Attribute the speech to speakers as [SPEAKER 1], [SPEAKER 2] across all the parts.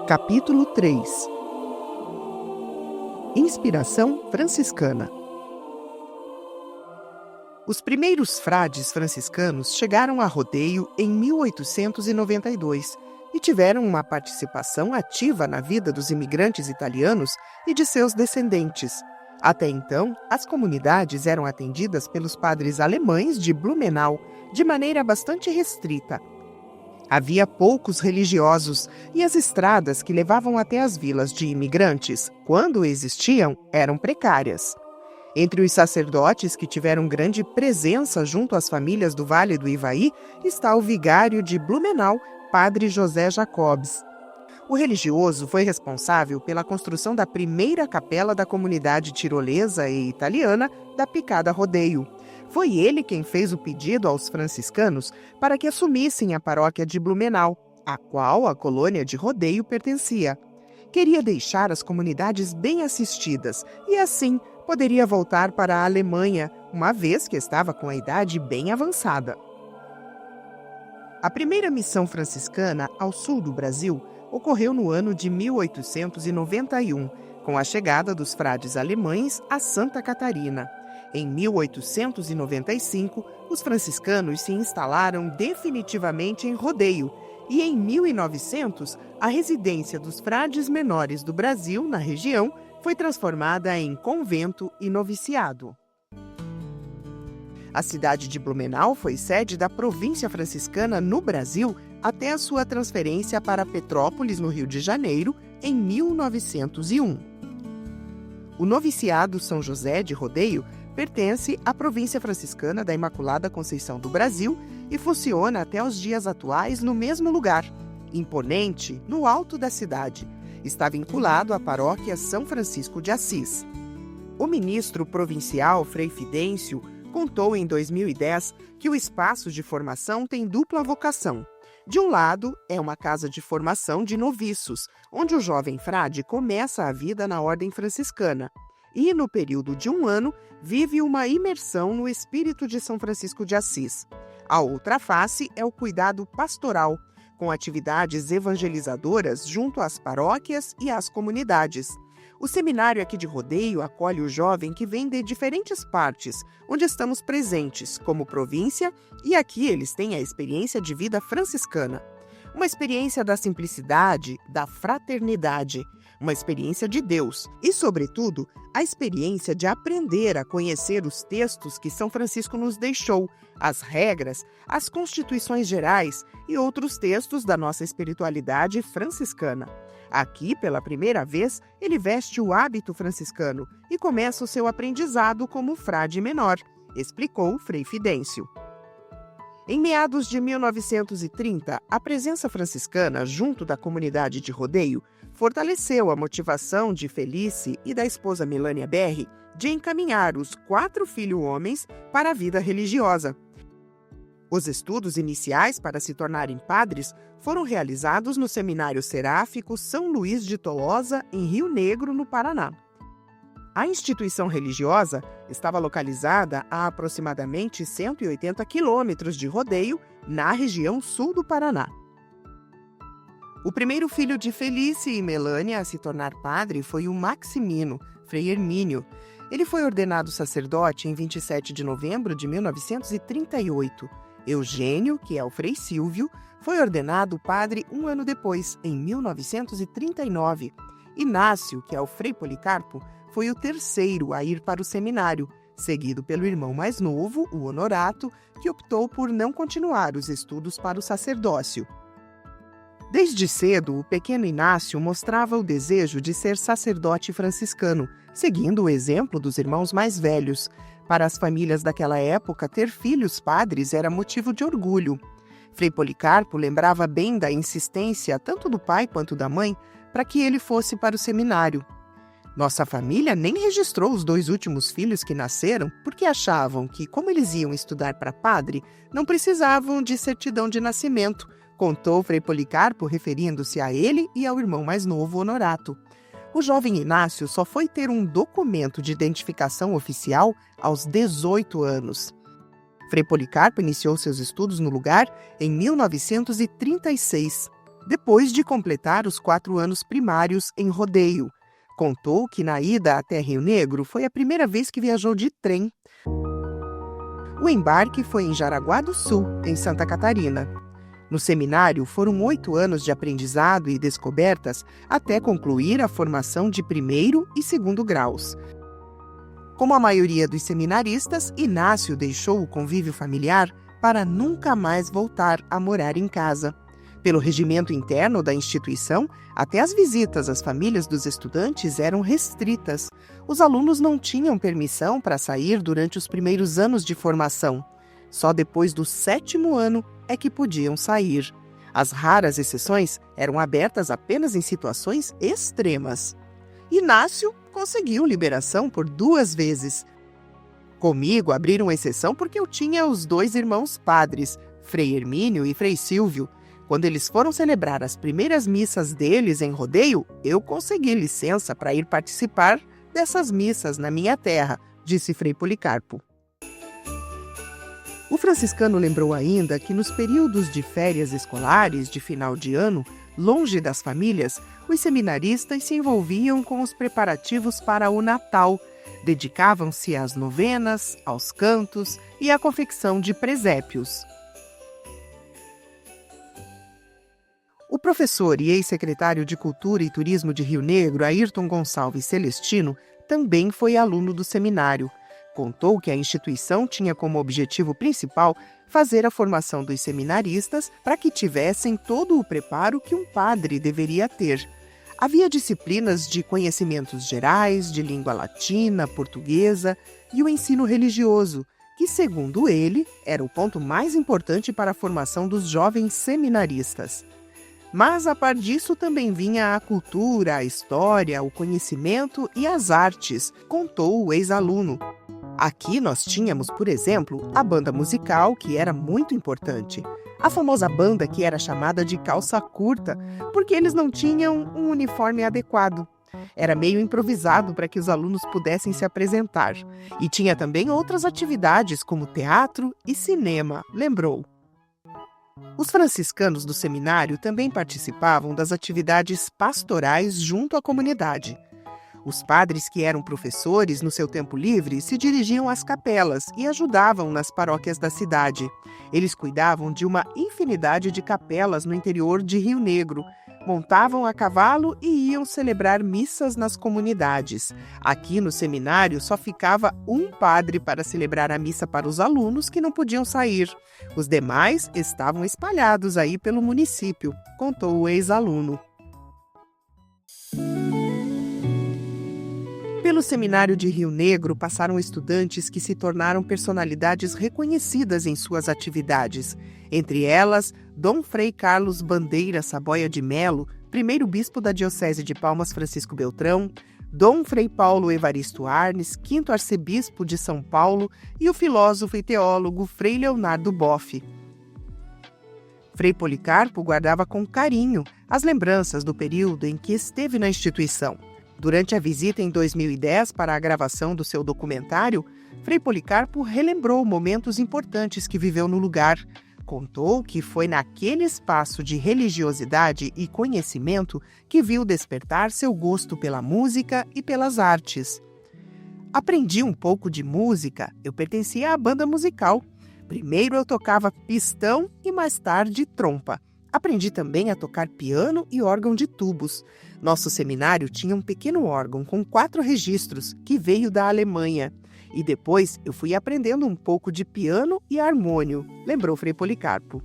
[SPEAKER 1] Capítulo 3. Inspiração franciscana. Os primeiros frades franciscanos chegaram a Rodeio em 1892 e tiveram uma participação ativa na vida dos imigrantes italianos e de seus descendentes. Até então, as comunidades eram atendidas pelos padres alemães de Blumenau de maneira bastante restrita. Havia poucos religiosos e as estradas que levavam até as vilas de imigrantes, quando existiam, eram precárias. Entre os sacerdotes que tiveram grande presença junto às famílias do Vale do Ivaí está o vigário de Blumenau, padre José Jacobs. O religioso foi responsável pela construção da primeira capela da comunidade tirolesa e italiana da Picada Rodeio. Foi ele quem fez o pedido aos franciscanos para que assumissem a paróquia de Blumenau, a qual a colônia de Rodeio pertencia. Queria deixar as comunidades bem assistidas e, assim, poderia voltar para a Alemanha, uma vez que estava com a idade bem avançada. A primeira missão franciscana ao sul do Brasil ocorreu no ano de 1891, com a chegada dos frades alemães a Santa Catarina. Em 1895, os franciscanos se instalaram definitivamente em Rodeio e, em 1900, a residência dos frades menores do Brasil, na região, foi transformada em convento e noviciado. A cidade de Blumenau foi sede da província franciscana no Brasil até a sua transferência para Petrópolis, no Rio de Janeiro, em 1901. O noviciado São José de Rodeio pertence à província franciscana da Imaculada Conceição do Brasil e funciona até os dias atuais no mesmo lugar, imponente, no alto da cidade. Está vinculado à paróquia São Francisco de Assis. O ministro provincial Frei Fidêncio contou em 2010 que o espaço de formação tem dupla vocação. De um lado, é uma casa de formação de noviços, onde o jovem frade começa a vida na ordem franciscana. E, no período de um ano, vive uma imersão no espírito de São Francisco de Assis. A outra face é o cuidado pastoral, com atividades evangelizadoras junto às paróquias e às comunidades. O seminário aqui de Rodeio acolhe o jovem que vem de diferentes partes, onde estamos presentes, como província, e aqui eles têm a experiência de vida franciscana. Uma experiência da simplicidade, da fraternidade, uma experiência de Deus e, sobretudo, a experiência de aprender a conhecer os textos que São Francisco nos deixou, as regras, as constituições gerais e outros textos da nossa espiritualidade franciscana. Aqui, pela primeira vez, ele veste o hábito franciscano e começa o seu aprendizado como frade menor, explicou Frei Fidêncio. Em meados de 1930, a presença franciscana junto da comunidade de Rodeio fortaleceu a motivação de Felice e da esposa Melânia Berri de encaminhar os 4 filhos homens para a vida religiosa. Os estudos iniciais para se tornarem padres foram realizados no Seminário Seráfico São Luís de Tolosa, em Rio Negro, no Paraná. A instituição religiosa estava localizada a aproximadamente 180 quilômetros de Rodeio, na região sul do Paraná. O primeiro filho de Felice e Melânia a se tornar padre foi o Maximino, Frei Hermínio. Ele foi ordenado sacerdote em 27 de novembro de 1938. Eugênio, que é o Frei Silvio, foi ordenado padre um ano depois, em 1939. Inácio, que é o Frei Policarpo, foi o terceiro a ir para o seminário, seguido pelo irmão mais novo, o Honorato, que optou por não continuar os estudos para o sacerdócio. Desde cedo, o pequeno Inácio mostrava o desejo de ser sacerdote franciscano, seguindo o exemplo dos irmãos mais velhos. Para as famílias daquela época, ter filhos padres era motivo de orgulho. Frei Policarpo lembrava bem da insistência tanto do pai quanto da mãe para que ele fosse para o seminário. Nossa família nem registrou os 2 últimos filhos que nasceram porque achavam que, como eles iam estudar para padre, não precisavam de certidão de nascimento, contou Frei Policarpo, referindo-se a ele e ao irmão mais novo, Honorato. O jovem Inácio só foi ter um documento de identificação oficial aos 18 anos. Frei Policarpo iniciou seus estudos no lugar em 1936. depois de completar os 4 anos primários em Rodeio. Contou que na ida até Rio Negro foi a primeira vez que viajou de trem. O embarque foi em Jaraguá do Sul, em Santa Catarina. No seminário, foram 8 anos de aprendizado e descobertas até concluir a formação de 1º e 2º graus. Como a maioria dos seminaristas, Inácio deixou o convívio familiar para nunca mais voltar a morar em casa. Pelo regimento interno da instituição, até as visitas às famílias dos estudantes eram restritas. Os alunos não tinham permissão para sair durante os primeiros anos de formação. Só depois do 7º ano é que podiam sair. As raras exceções eram abertas apenas em situações extremas. Inácio conseguiu liberação por 2 vezes. Comigo abriram exceção porque eu tinha os 2 irmãos padres, Frei Hermínio e Frei Silvio. Quando eles foram celebrar as primeiras missas deles em Rodeio, eu consegui licença para ir participar dessas missas na minha terra, disse Frei Policarpo. O franciscano lembrou ainda que nos períodos de férias escolares de final de ano, longe das famílias, os seminaristas se envolviam com os preparativos para o Natal, dedicavam-se às novenas, aos cantos e à confecção de presépios. O professor e ex-secretário de Cultura e Turismo de Rio Negro, Ayrton Gonçalves Celestino, também foi aluno do seminário. Contou que a instituição tinha como objetivo principal fazer a formação dos seminaristas para que tivessem todo o preparo que um padre deveria ter. Havia disciplinas de conhecimentos gerais, de língua latina, portuguesa e o ensino religioso, que, segundo ele, era o ponto mais importante para a formação dos jovens seminaristas. Mas, a par disso, também vinha a cultura, a história, o conhecimento e as artes, contou o ex-aluno. Aqui nós tínhamos, por exemplo, a banda musical, que era muito importante. A famosa banda que era chamada de calça curta, porque eles não tinham um uniforme adequado. Era meio improvisado para que os alunos pudessem se apresentar. E tinha também outras atividades, como teatro e cinema, lembrou. Os franciscanos do seminário também participavam das atividades pastorais junto à comunidade. Os padres que eram professores no seu tempo livre se dirigiam às capelas e ajudavam nas paróquias da cidade. Eles cuidavam de uma infinidade de capelas no interior de Rio Negro, montavam a cavalo e iam celebrar missas nas comunidades. Aqui no seminário só ficava um padre para celebrar a missa para os alunos que não podiam sair. Os demais estavam espalhados aí pelo município, contou o ex-aluno. Pelo seminário de Rio Negro passaram estudantes que se tornaram personalidades reconhecidas em suas atividades. Entre elas, Dom Frei Carlos Bandeira Saboia de Melo, primeiro bispo da Diocese de Palmas Francisco Beltrão, Dom Frei Paulo Evaristo Arnes, quinto arcebispo de São Paulo, e o filósofo e teólogo Frei Leonardo Boff. Frei Policarpo guardava com carinho as lembranças do período em que esteve na instituição. Durante a visita em 2010 para a gravação do seu documentário, Frei Policarpo relembrou momentos importantes que viveu no lugar. Contou que foi naquele espaço de religiosidade e conhecimento que viu despertar seu gosto pela música e pelas artes. Aprendi um pouco de música, eu pertencia à banda musical. Primeiro eu tocava pistão e mais tarde trompa. Aprendi também a tocar piano e órgão de tubos. Nosso seminário tinha um pequeno órgão com 4 registros que veio da Alemanha. E depois eu fui aprendendo um pouco de piano e harmônio, lembrou Frei Policarpo.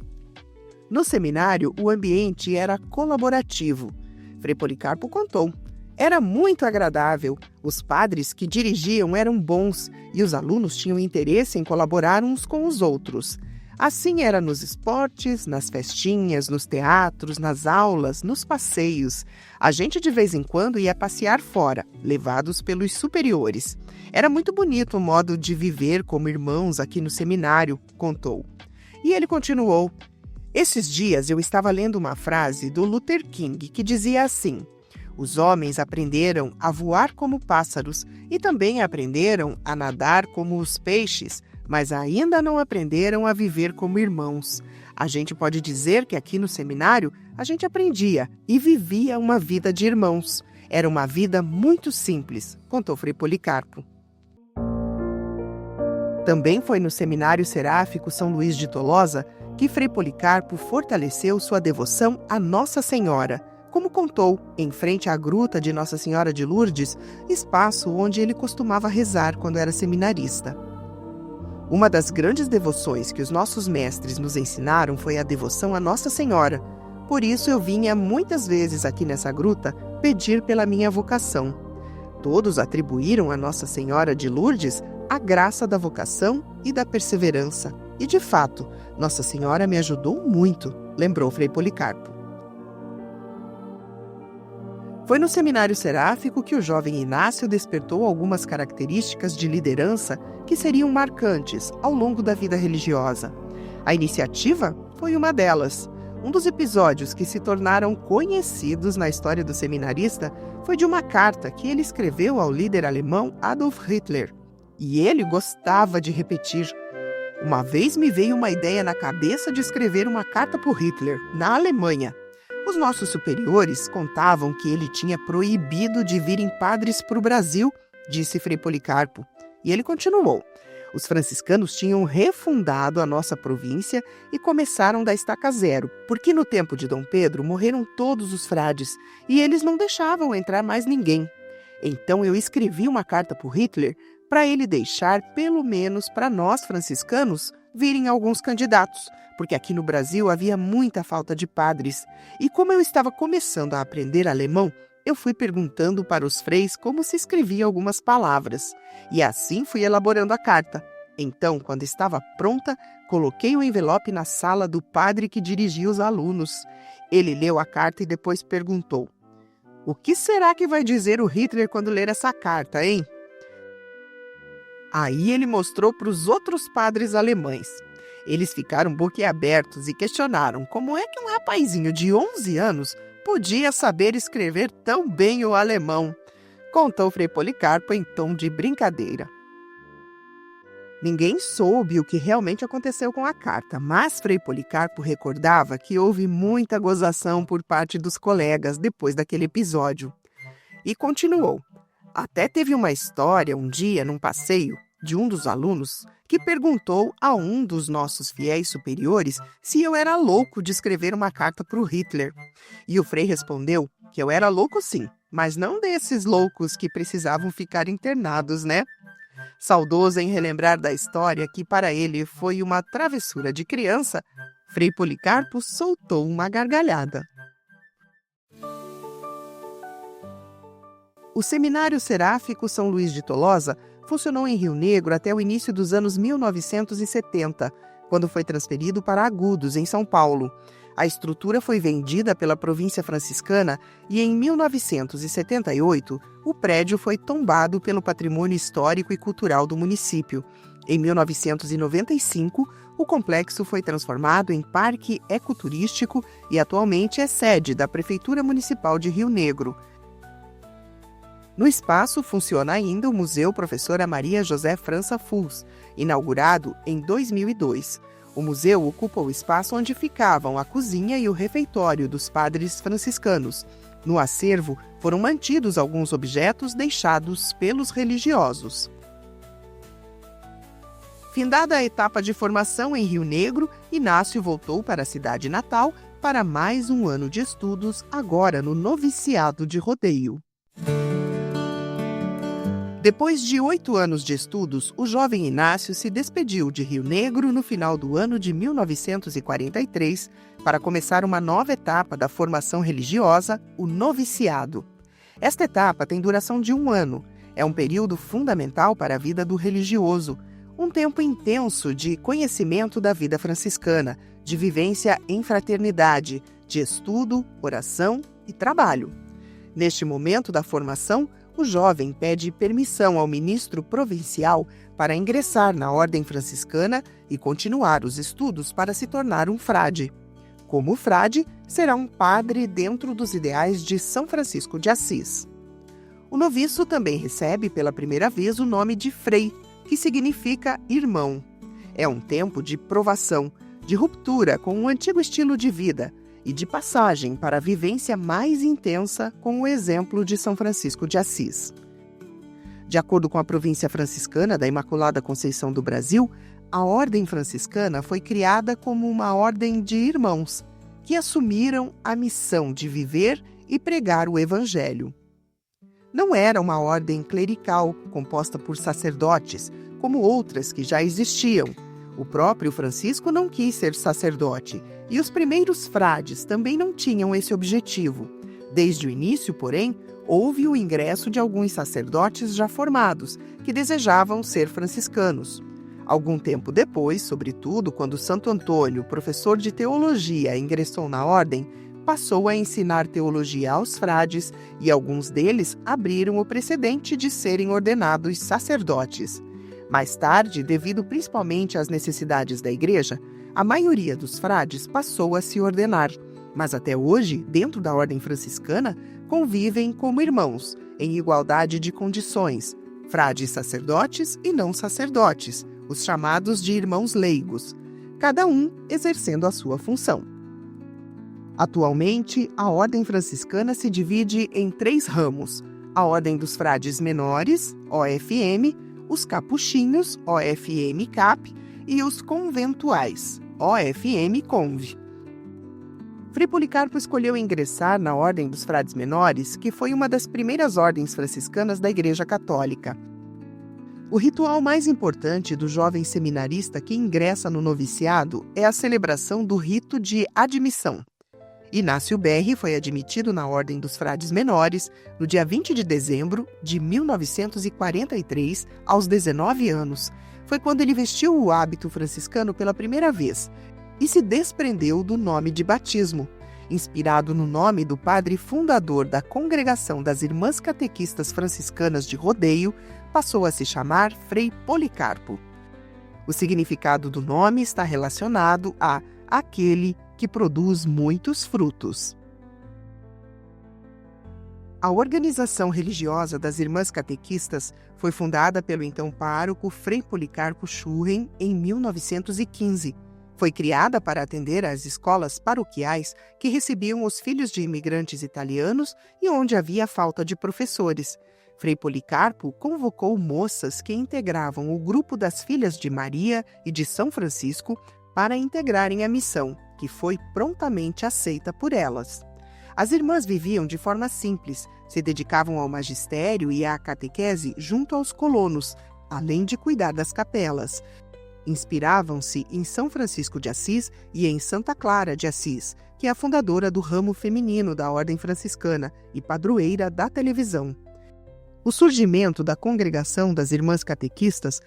[SPEAKER 1] No seminário, o ambiente era colaborativo. Frei Policarpo contou. Era muito agradável. Os padres que dirigiam eram bons e os alunos tinham interesse em colaborar uns com os outros. Assim era nos esportes, nas festinhas, nos teatros, nas aulas, nos passeios. A gente de vez em quando ia passear fora, levados pelos superiores. Era muito bonito o modo de viver como irmãos aqui no seminário, contou. E ele continuou. Esses dias eu estava lendo uma frase do Luther King que dizia assim: Os homens aprenderam a voar como pássaros e também aprenderam a nadar como os peixes, mas ainda não aprenderam a viver como irmãos. A gente pode dizer que aqui no seminário a gente aprendia e vivia uma vida de irmãos. Era uma vida muito simples, contou Frei Policarpo. Também foi no Seminário Seráfico São Luís de Tolosa que Frei Policarpo fortaleceu sua devoção a Nossa Senhora, como contou, em frente à gruta de Nossa Senhora de Lourdes, espaço onde ele costumava rezar quando era seminarista. Uma das grandes devoções que os nossos mestres nos ensinaram foi a devoção a Nossa Senhora. Por isso eu vinha muitas vezes aqui nessa gruta pedir pela minha vocação. Todos atribuíram a Nossa Senhora de Lourdes a graça da vocação e da perseverança. E, de fato, Nossa Senhora me ajudou muito, lembrou Frei Policarpo. Foi no Seminário Seráfico que o jovem Inácio despertou algumas características de liderança que seriam marcantes ao longo da vida religiosa. A iniciativa foi uma delas. Um dos episódios que se tornaram conhecidos na história do seminarista foi de uma carta que ele escreveu ao líder alemão Adolf Hitler. E ele gostava de repetir. Uma vez me veio uma ideia na cabeça de escrever uma carta para o Hitler, na Alemanha. Os nossos superiores contavam que ele tinha proibido de virem padres para o Brasil, disse Frei Policarpo. E ele continuou. Os franciscanos tinham refundado a nossa província e começaram da estaca zero, porque no tempo de Dom Pedro morreram todos os frades e eles não deixavam entrar mais ninguém. Então eu escrevi uma carta para o Hitler para ele deixar, pelo menos para nós franciscanos, virem alguns candidatos, porque aqui no Brasil havia muita falta de padres. E como eu estava começando a aprender alemão, eu fui perguntando para os freis como se escrevia algumas palavras. E assim fui elaborando a carta. Então, quando estava pronta, coloquei o envelope na sala do padre que dirigia os alunos. Ele leu a carta e depois perguntou: "O que será que vai dizer o Hitler quando ler essa carta, hein?" Aí ele mostrou para os outros padres alemães. Eles ficaram boquiabertos e questionaram como é que um rapazinho de 11 anos podia saber escrever tão bem o alemão, contou Frei Policarpo em tom de brincadeira. Ninguém soube o que realmente aconteceu com a carta, mas Frei Policarpo recordava que houve muita gozação por parte dos colegas depois daquele episódio. E continuou. Até teve uma história um dia, num passeio, de um dos alunos que perguntou a um dos nossos fiéis superiores se eu era louco de escrever uma carta para o Hitler. E o Frei respondeu que eu era louco sim, mas não desses loucos que precisavam ficar internados, né? Saudoso em relembrar da história que para ele foi uma travessura de criança, Frei Policarpo soltou uma gargalhada. O Seminário Seráfico São Luís de Tolosa funcionou em Rio Negro até o início dos anos 1970, quando foi transferido para Agudos, em São Paulo. A estrutura foi vendida pela província franciscana e, em 1978, o prédio foi tombado pelo patrimônio histórico e cultural do município. Em 1995, o complexo foi transformado em parque ecoturístico e atualmente é sede da Prefeitura Municipal de Rio Negro. No espaço funciona ainda o Museu Professora Maria José França Fus, inaugurado em 2002. O museu ocupa o espaço onde ficavam a cozinha e o refeitório dos padres franciscanos. No acervo foram mantidos alguns objetos deixados pelos religiosos. Findada a etapa de formação em Rio Negro, Inácio voltou para a cidade natal para mais um ano de estudos, agora no noviciado de rodeio. Depois de 8 anos de estudos, o jovem Inácio se despediu de Rio Negro no final do ano de 1943 para começar uma nova etapa da formação religiosa, o noviciado. Esta etapa tem duração de 1 ano. É um período fundamental para a vida do religioso, um tempo intenso de conhecimento da vida franciscana, de vivência em fraternidade, de estudo, oração e trabalho. Neste momento da formação, o jovem pede permissão ao ministro provincial para ingressar na ordem franciscana e continuar os estudos para se tornar um frade. Como frade, será um padre dentro dos ideais de São Francisco de Assis. O noviço também recebe pela primeira vez o nome de frei, que significa irmão. É um tempo de provação, de ruptura com o antigo estilo de vida e de passagem para a vivência mais intensa com o exemplo de São Francisco de Assis. De acordo com a província franciscana da Imaculada Conceição do Brasil, a Ordem Franciscana foi criada como uma ordem de irmãos, que assumiram a missão de viver e pregar o Evangelho. Não era uma ordem clerical, composta por sacerdotes, como outras que já existiam. O próprio Francisco não quis ser sacerdote, e os primeiros frades também não tinham esse objetivo. Desde o início, porém, houve o ingresso de alguns sacerdotes já formados, que desejavam ser franciscanos. Algum tempo depois, sobretudo quando Santo Antônio, professor de teologia, ingressou na ordem, passou a ensinar teologia aos frades e alguns deles abriram o precedente de serem ordenados sacerdotes. Mais tarde, devido principalmente às necessidades da igreja, a maioria dos frades passou a se ordenar, mas até hoje, dentro da ordem franciscana, convivem como irmãos, em igualdade de condições, frades sacerdotes e não sacerdotes, os chamados de irmãos leigos, cada um exercendo a sua função. Atualmente, a Ordem Franciscana se divide em 3 ramos: a Ordem dos Frades Menores, OFM, os Capuchinhos, OFM-CAP, e os Conventuais, OFM-CONV. Frei Policarpo escolheu ingressar na Ordem dos Frades Menores, que foi uma das primeiras ordens franciscanas da Igreja Católica. O ritual mais importante do jovem seminarista que ingressa no noviciado é a celebração do rito de admissão. Inácio Berri foi admitido na Ordem dos Frades Menores no dia 20 de dezembro de 1943, aos 19 anos. Foi quando ele vestiu o hábito franciscano pela primeira vez e se desprendeu do nome de batismo. Inspirado no nome do padre fundador da Congregação das Irmãs Catequistas Franciscanas de Rodeio, passou a se chamar Frei Policarpo. O significado do nome está relacionado a aquele que produz muitos frutos. A organização religiosa das Irmãs Catequistas foi fundada pelo então pároco Frei Policarpo Schurren em 1915. Foi criada para atender às escolas paroquiais que recebiam os filhos de imigrantes italianos e onde havia falta de professores. Frei Policarpo convocou moças que integravam o grupo das Filhas de Maria e de São Francisco para integrarem a missão, que foi prontamente aceita por elas. As irmãs viviam de forma simples, se dedicavam ao magistério e à catequese junto aos colonos, além de cuidar das capelas. Inspiravam-se em São Francisco de Assis e em Santa Clara de Assis, que é a fundadora do ramo feminino da Ordem Franciscana e padroeira da televisão. O surgimento da Congregação das Irmãs Catequistas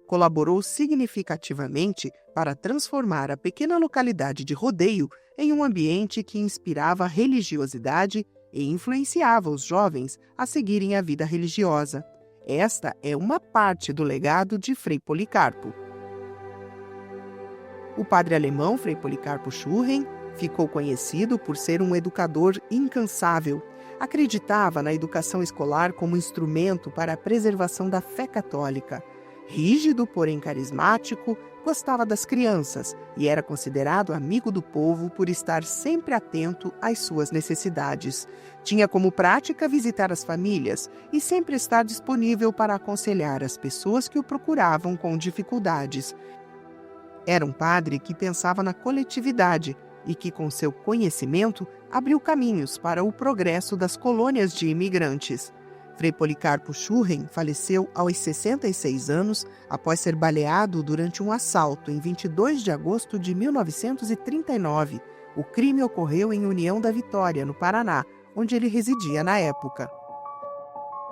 [SPEAKER 1] colaborou significativamente para transformar a pequena localidade de Rodeio em um ambiente que inspirava religiosidade e influenciava os jovens a seguirem a vida religiosa. Esta é uma parte do legado de Frei Policarpo. O padre alemão Frei Policarpo Schurren ficou conhecido por ser um educador incansável. Acreditava na educação escolar como instrumento para a preservação da fé católica. Rígido, porém carismático, gostava das crianças e era considerado amigo do povo por estar sempre atento às suas necessidades. Tinha como prática visitar as famílias e sempre estar disponível para aconselhar as pessoas que o procuravam com dificuldades. Era um padre que pensava na coletividade e que, com seu conhecimento, abriu caminhos para o progresso das colônias de imigrantes. Frei Policarpo Schurren faleceu aos 66 anos após ser baleado durante um assalto em 22 de agosto de 1939. O crime ocorreu em União da Vitória, no Paraná, onde ele residia na época.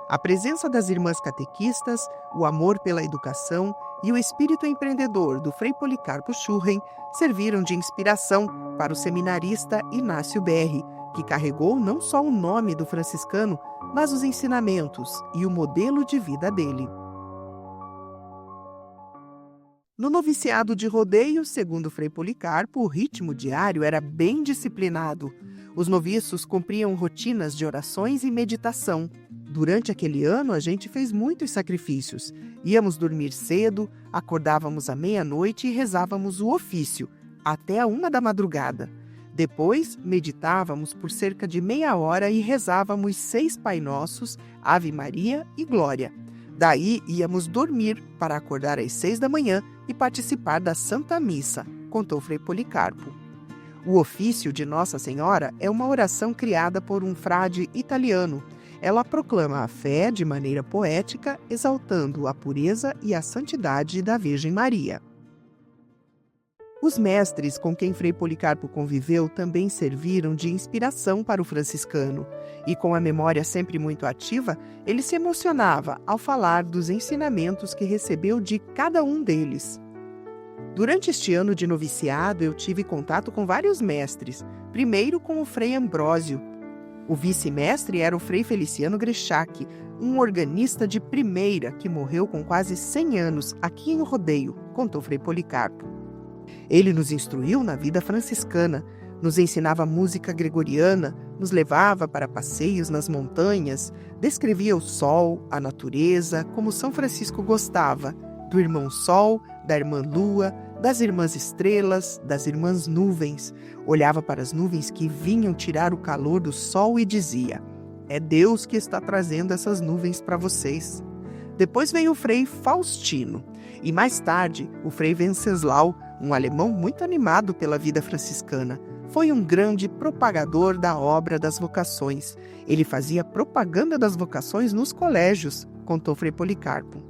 [SPEAKER 1] A presença das irmãs catequistas, o amor pela educação e o espírito empreendedor do Frei Policarpo Schurren serviram de inspiração para o seminarista Inácio Berri, que carregou não só o nome do franciscano, mas os ensinamentos e o modelo de vida dele. No noviciado de rodeio, segundo Frei Policarpo, o ritmo diário era bem disciplinado. Os noviços cumpriam rotinas de orações e meditação. Durante aquele ano, a gente fez muitos sacrifícios. Íamos dormir cedo, acordávamos à meia-noite e rezávamos o ofício, até a 1 da madrugada. Depois, meditávamos por cerca de meia hora e rezávamos 6 Pai Nossos, Ave Maria e Glória. Daí, íamos dormir para acordar às 6 da manhã e participar da Santa Missa, contou Frei Policarpo. O ofício de Nossa Senhora é uma oração criada por um frade italiano. Ela proclama a fé de maneira poética, exaltando a pureza e a santidade da Virgem Maria. Os mestres com quem Frei Policarpo conviveu também serviram de inspiração para o franciscano, e com a memória sempre muito ativa, ele se emocionava ao falar dos ensinamentos que recebeu de cada um deles. Durante este ano de noviciado, eu tive contato com vários mestres, primeiro com o Frei Ambrósio. O vice-mestre era o Frei Feliciano Grechac, um organista de primeira que morreu com quase 100 anos aqui em Rodeio, contou Frei Policarpo. Ele nos instruiu na vida franciscana, nos ensinava música gregoriana, nos levava para passeios nas montanhas, descrevia o sol, a natureza, como São Francisco gostava, do irmão Sol, da irmã Lua, das irmãs estrelas, das irmãs nuvens. Olhava para as nuvens que vinham tirar o calor do sol e dizia: é Deus que está trazendo essas nuvens para vocês. Depois veio o Frei Faustino e mais tarde o Frei Venceslau, um alemão muito animado pela vida franciscana. Foi um grande propagador da obra das vocações. Ele fazia propaganda das vocações nos colégios, contou Frei Policarpo.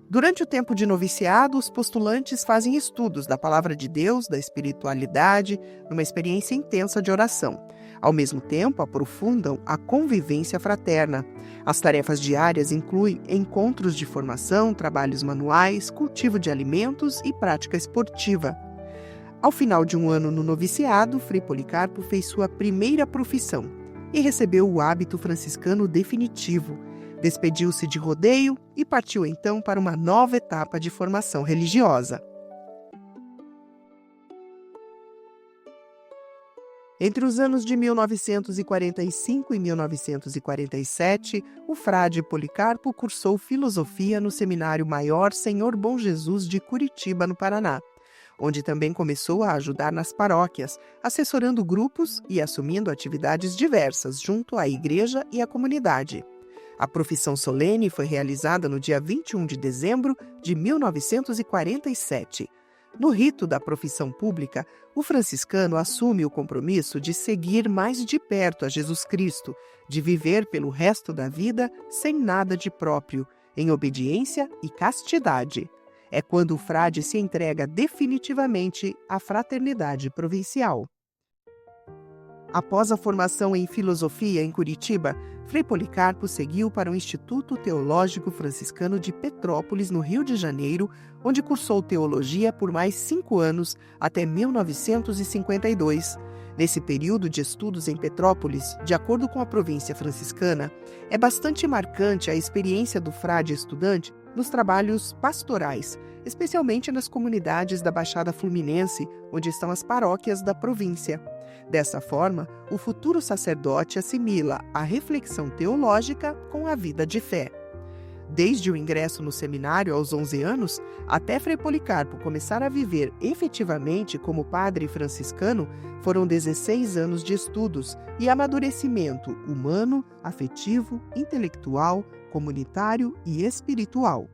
[SPEAKER 1] Durante o tempo de noviciado, os postulantes fazem estudos da Palavra de Deus, da espiritualidade, numa experiência intensa de oração. Ao mesmo tempo, aprofundam a convivência fraterna. As tarefas diárias incluem encontros de formação, trabalhos manuais, cultivo de alimentos e prática esportiva. Ao final de um ano no noviciado, Frei Policarpo fez sua primeira profissão e recebeu o hábito franciscano definitivo. Despediu-se de rodeio e partiu então para uma nova etapa de formação religiosa. Entre os anos de 1945 e 1947, o frade Policarpo cursou filosofia no Seminário Maior Senhor Bom Jesus de Curitiba, no Paraná, onde também começou a ajudar nas paróquias, assessorando grupos e assumindo atividades diversas junto à igreja e à comunidade. A profissão solene foi realizada no dia 21 de dezembro de 1947. No rito da profissão pública, o franciscano assume o compromisso de seguir mais de perto a Jesus Cristo, de viver pelo resto da vida sem nada de próprio, em obediência e castidade. É quando o frade se entrega definitivamente à fraternidade provincial. Após a formação em filosofia em Curitiba, Frei Policarpo seguiu para o Instituto Teológico Franciscano de Petrópolis, no Rio de Janeiro, onde cursou teologia por mais 5 anos, até 1952. Nesse período de estudos em Petrópolis, de acordo com a província franciscana, é bastante marcante a experiência do frade estudante nos trabalhos pastorais, especialmente nas comunidades da Baixada Fluminense, onde estão as paróquias da província. Dessa forma, o futuro sacerdote assimila a reflexão teológica com a vida de fé. Desde o ingresso no seminário aos 11 anos, até Frei Policarpo começar a viver efetivamente como padre franciscano, foram 16 anos de estudos e amadurecimento humano, afetivo, intelectual, comunitário e espiritual.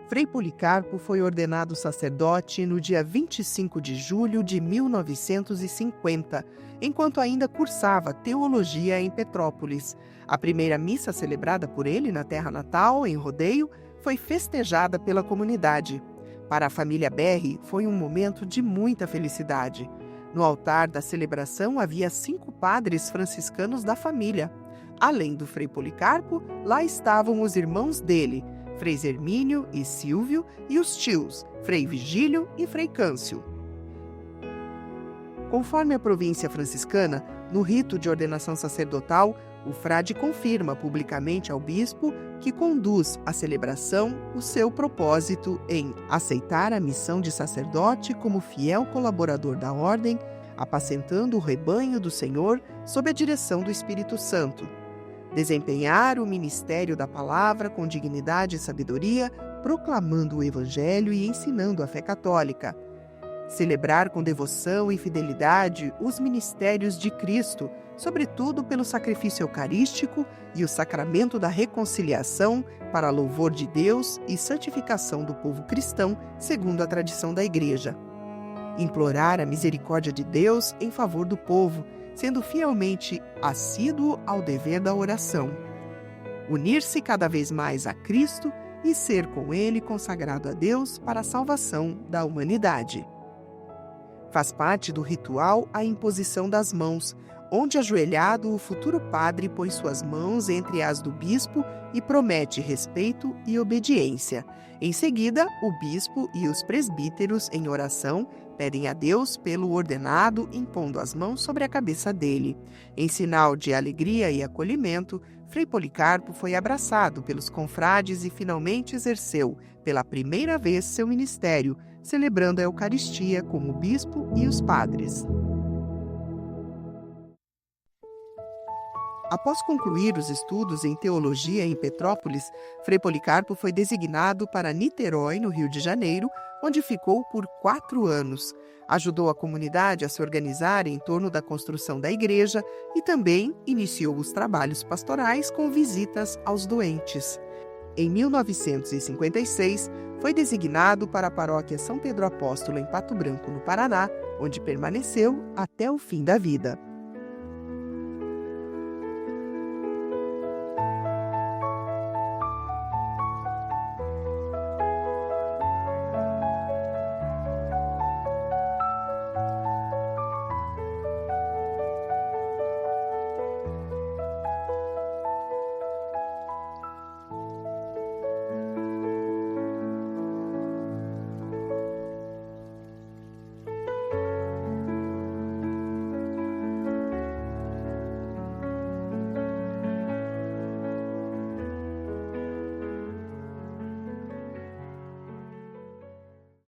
[SPEAKER 1] Frei Policarpo foi ordenado sacerdote no dia 25 de julho de 1950, enquanto ainda cursava teologia em Petrópolis. A primeira missa celebrada por ele na terra natal, em Rodeio, foi festejada pela comunidade. Para a família Berri, foi um momento de muita felicidade. No altar da celebração havia 5 padres franciscanos da família. Além do Frei Policarpo, lá estavam os irmãos dele, Frei Hermínio e Silvio, e os tios, Frei Vigílio e Frei Câncio. Conforme a província franciscana, no rito de ordenação sacerdotal, O frade confirma publicamente ao bispo que conduz a celebração o seu propósito em aceitar a missão de sacerdote como fiel colaborador da ordem, apacentando o rebanho do Senhor sob a direção do Espírito Santo. Desempenhar o ministério da palavra com dignidade e sabedoria, proclamando o Evangelho e ensinando a fé católica. Celebrar com devoção e fidelidade os ministérios de Cristo, sobretudo pelo sacrifício eucarístico e o sacramento da reconciliação para louvor de Deus e santificação do povo cristão, segundo a tradição da Igreja. Implorar a misericórdia de Deus em favor do povo, sendo fielmente assíduo ao dever da oração. Unir-se cada vez mais a Cristo e ser com Ele consagrado a Deus para a salvação da humanidade. Faz parte do ritual a imposição das mãos, onde ajoelhado o futuro padre põe suas mãos entre as do bispo e promete respeito e obediência. Em seguida, o bispo e os presbíteros, em oração, pedem a Deus pelo ordenado, impondo as mãos sobre a cabeça dele. Em sinal de alegria e acolhimento, Frei Policarpo foi abraçado pelos confrades e finalmente exerceu, pela primeira vez, seu ministério, celebrando a Eucaristia com o bispo e os padres. Após concluir os estudos em teologia em Petrópolis, Frei Policarpo foi designado para Niterói, no Rio de Janeiro, onde ficou por 4 anos. Ajudou a comunidade a se organizar em torno da construção da igreja e também iniciou os trabalhos pastorais com visitas aos doentes. Em 1956, foi designado para a paróquia São Pedro Apóstolo, em Pato Branco, no Paraná, onde permaneceu até o fim da vida.